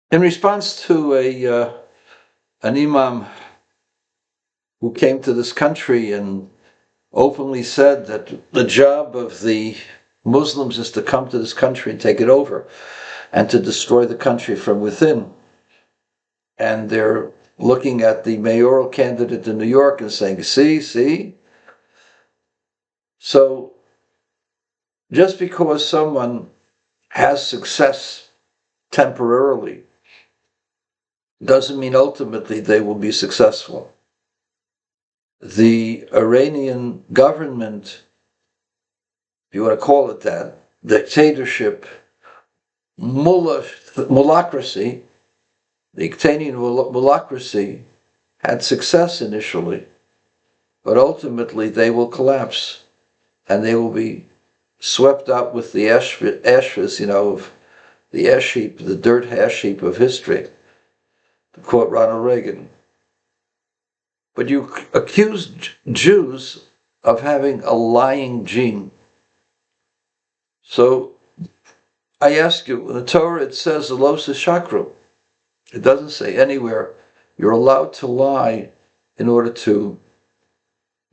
In response to an imam who came to this country and openly said that the job of the Muslims is to come to this country and take it over and to destroy the country from within. And they're looking at the mayoral candidate in New York and saying, see. So just because someone has success temporarily doesn't mean ultimately they will be successful. The Iranian government, if you want to call it that, dictatorship, mullacracy, the Iranian mullacracy had success initially, but ultimately they will collapse and they will be swept up with the ashes, of the ash heap, the dirt ash heap of history, to quote Ronald Reagan. But you accuse Jews of having a lying gene. So I ask you, in the Torah it says "Los shakru." It doesn't say anywhere you're allowed to lie in order to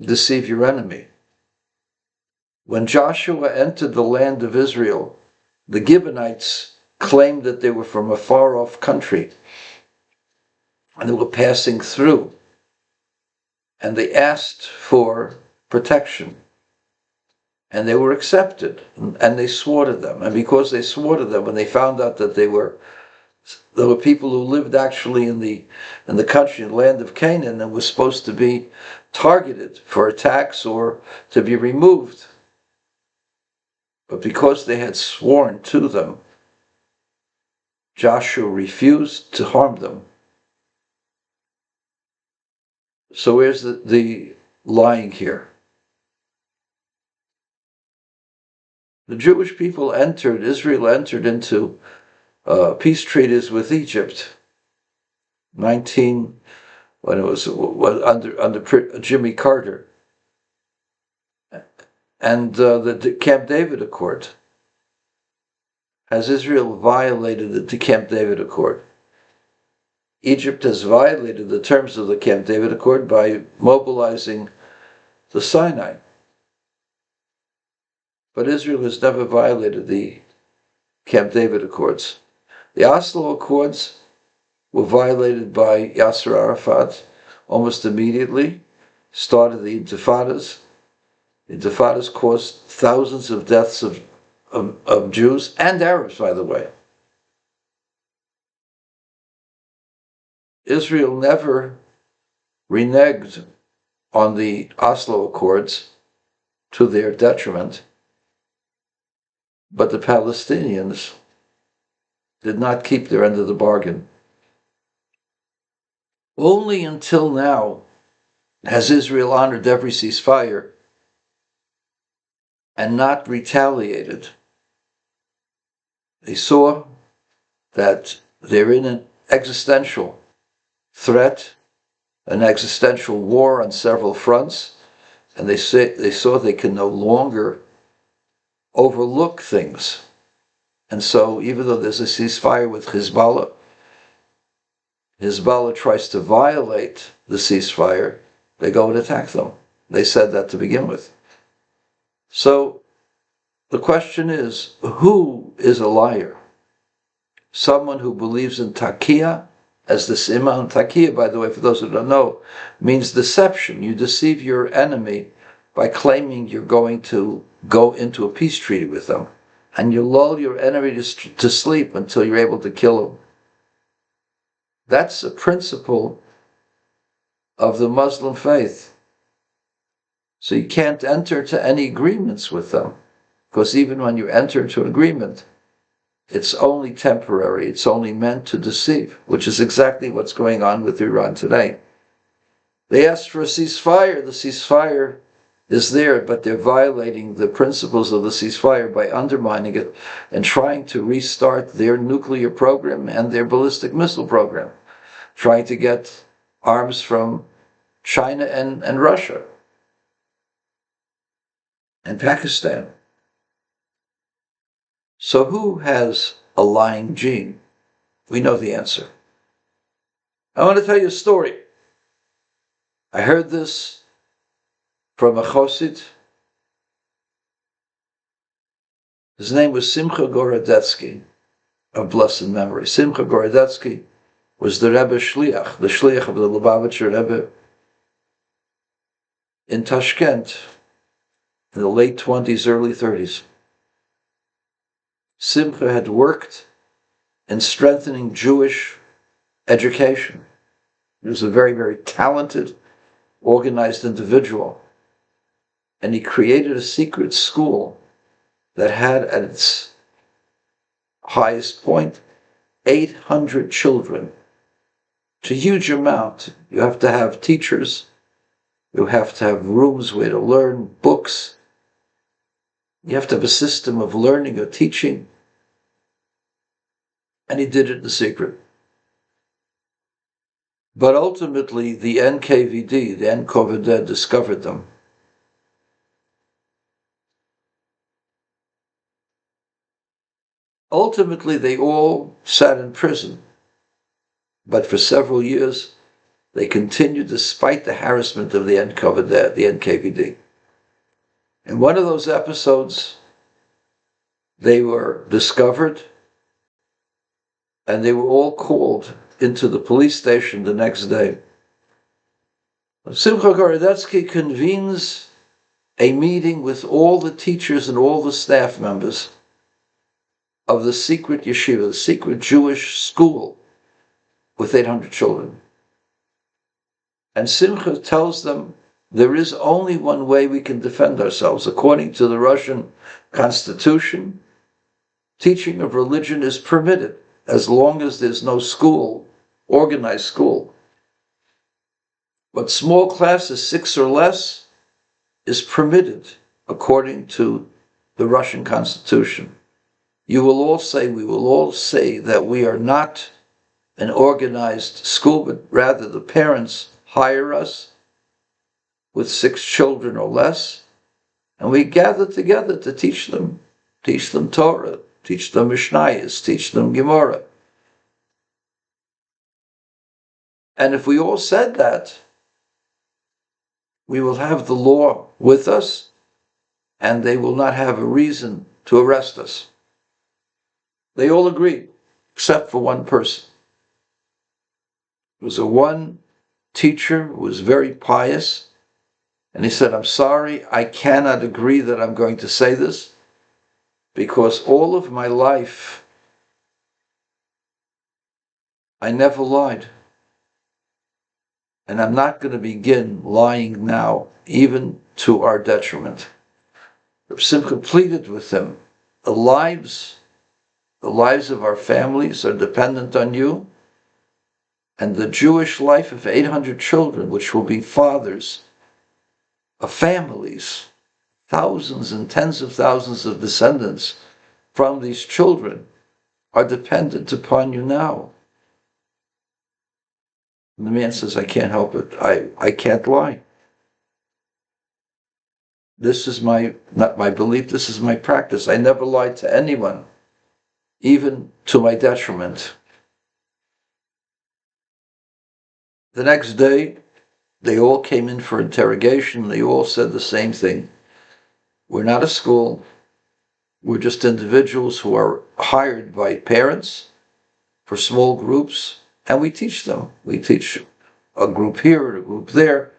deceive your enemy. When Joshua entered the land of Israel, the Gibeonites claimed that they were from a far-off country and they were passing through, and they asked for protection. And they were accepted, and they swore to them. And because they swore to them, when they found out that there were people who lived actually in the country, in the land of Canaan, and was supposed to be targeted for attacks or to be removed. But because they had sworn to them, Joshua refused to harm them. So where's the lying here? The Jewish people Israel entered into peace treaties with Egypt. When it was under Jimmy Carter, and the Camp David Accord. Has Israel violated the Camp David Accord? Egypt has violated the terms of the Camp David Accord by mobilizing the Sinai. But Israel has never violated the Camp David Accords. The Oslo Accords were violated by Yasser Arafat almost immediately, started the Intifadas. The Intifadas caused thousands of deaths of Jews and Arabs, by the way. Israel never reneged on the Oslo Accords to their detriment, but the Palestinians did not keep their end of the bargain. Only until now has Israel honored every ceasefire and not retaliated. They saw that they're in an existential threat, an existential war on several fronts, and they saw they can no longer overlook things. And so even though there's a ceasefire with Hezbollah tries to violate the ceasefire, they go and attack them. They said that to begin with. So the question is, who is a liar? Someone who believes in taqiyya, as this imam. Taqiyya, by the way, for those who don't know, means deception. You deceive your enemy by claiming you're going to go into a peace treaty with them. And you lull your enemy to sleep until you're able to kill him. That's a principle of the Muslim faith. So you can't enter into any agreements with them, because even when you enter into an agreement, it's only temporary. It's only meant to deceive, which is exactly what's going on with Iran today. They asked for a ceasefire. The ceasefire is there, but they're violating the principles of the ceasefire by undermining it and trying to restart their nuclear program and their ballistic missile program, trying to get arms from China and Russia and Pakistan. So who has a lying gene? We know the answer. I want to tell you a story. I heard this from a chosid. His name was Simcha Gorodetsky, of blessed memory. Simcha Gorodetsky was the Rebbe Shliach, the Shliach of the Lubavitcher Rebbe in Tashkent in the late 20s, early 30s. Simcha had worked in strengthening Jewish education. He was a very, very talented, organized individual. And he created a secret school that had at its highest point 800 children. It's a huge amount. You have to have teachers. You have to have rooms where to learn, books. You have to have a system of learning or teaching. And he did it in secret. But ultimately, the NKVD, the NKVD, discovered them. Ultimately, they all sat in prison. But for several years, they continued despite the harassment of the NKVD. In one of those episodes, they were discovered and they were all called into the police station the next day. Simcha Gorodetsky convenes a meeting with all the teachers and all the staff members of the secret yeshiva, the secret Jewish school with 800 children. And Simcha tells them there is only one way we can defend ourselves. According to the Russian Constitution, teaching of religion is permitted as long as there's no school, organized school. But small classes, 6 or less, is permitted according to the Russian Constitution. We will all say that we are not an organized school, but rather the parents hire us with 6 children or less, and we gather together to teach them Torah, teach them Mishnayos, teach them Gemara. And if we all said that, we will have the law with us, and they will not have a reason to arrest us. They all agreed, except for one person. It was one teacher who was very pious, and he said, I'm sorry, I cannot agree that I'm going to say this, because all of my life, I never lied. And I'm not going to begin lying now, even to our detriment. Reb Simcha pleaded with him, the lives of our families are dependent on you, and the Jewish life of 800 children, which will be fathers of families, thousands and tens of thousands of descendants from these children, are dependent upon you now. And the man says, I can't help it. I can't lie. This is not my belief, this is my practice. I never lied to anyone, even to my detriment. The next day, they all came in for interrogation. They all said the same thing. We're not a school. We're just individuals who are hired by parents for small groups, and we teach them. We teach a group here and a group there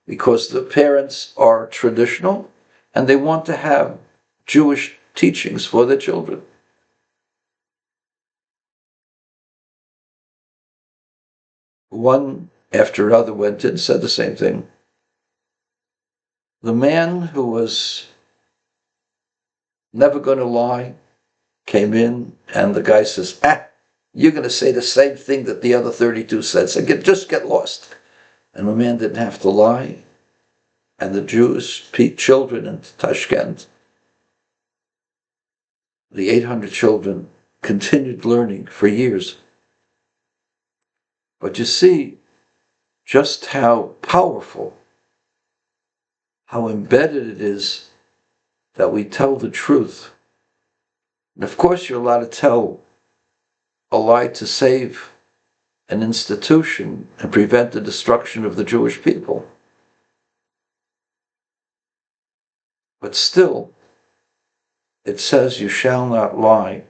because the parents are traditional and they want to have Jewish teachings for their children. One after another went in, said the same thing. The man who was never going to lie came in, and the guy says, you're going to say the same thing that the other 32 said, so just get lost. And the man didn't have to lie, and the Jewish children in Tashkent, the 800 children, continued learning for years. But you see just how powerful, how embedded it is that we tell the truth. And of course you're allowed to tell a lie to save an institution and prevent the destruction of the Jewish people. But still, it says you shall not lie.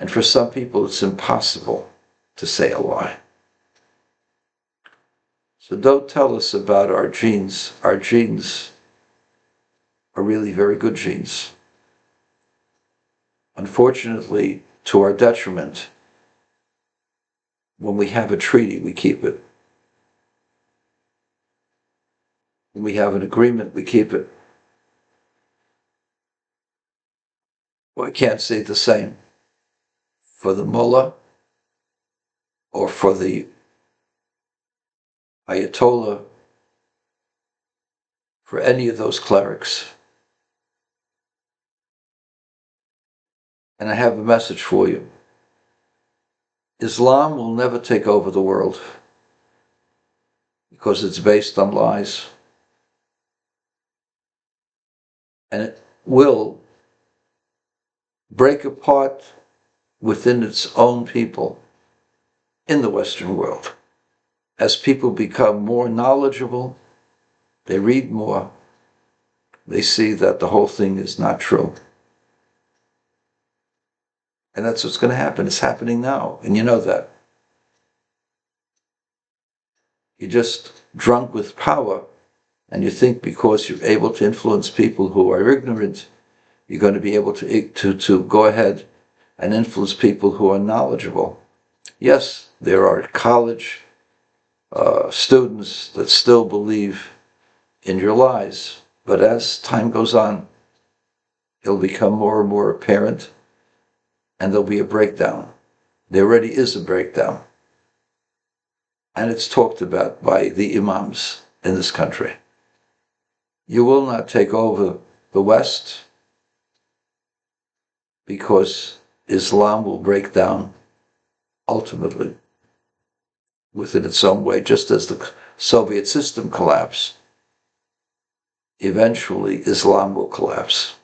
And for some people, it's impossible to say a lie. So don't tell us about our genes. Our genes are really very good genes. Unfortunately, to our detriment, when we have a treaty, we keep it. When we have an agreement, we keep it. Well, I can't say the same for the mullah or for the Ayatollah, for any of those clerics. And I have a message for you. Islam will never take over the world because it's based on lies. And it will break apart within its own people in the Western world. As people become more knowledgeable, they read more, they see that the whole thing is not true. And that's what's going to happen. It's happening now, and you know that. You're just drunk with power, and you think because you're able to influence people who are ignorant, you're going to be able to go ahead and influence people who are knowledgeable. Yes, there are college students that still believe in your lies, but as time goes on, it'll become more and more apparent, and there'll be a breakdown. There already is a breakdown, and it's talked about by the imams in this country. You will not take over the West because Islam will break down ultimately within its own way, just as the Soviet system collapsed. Eventually, Islam will collapse.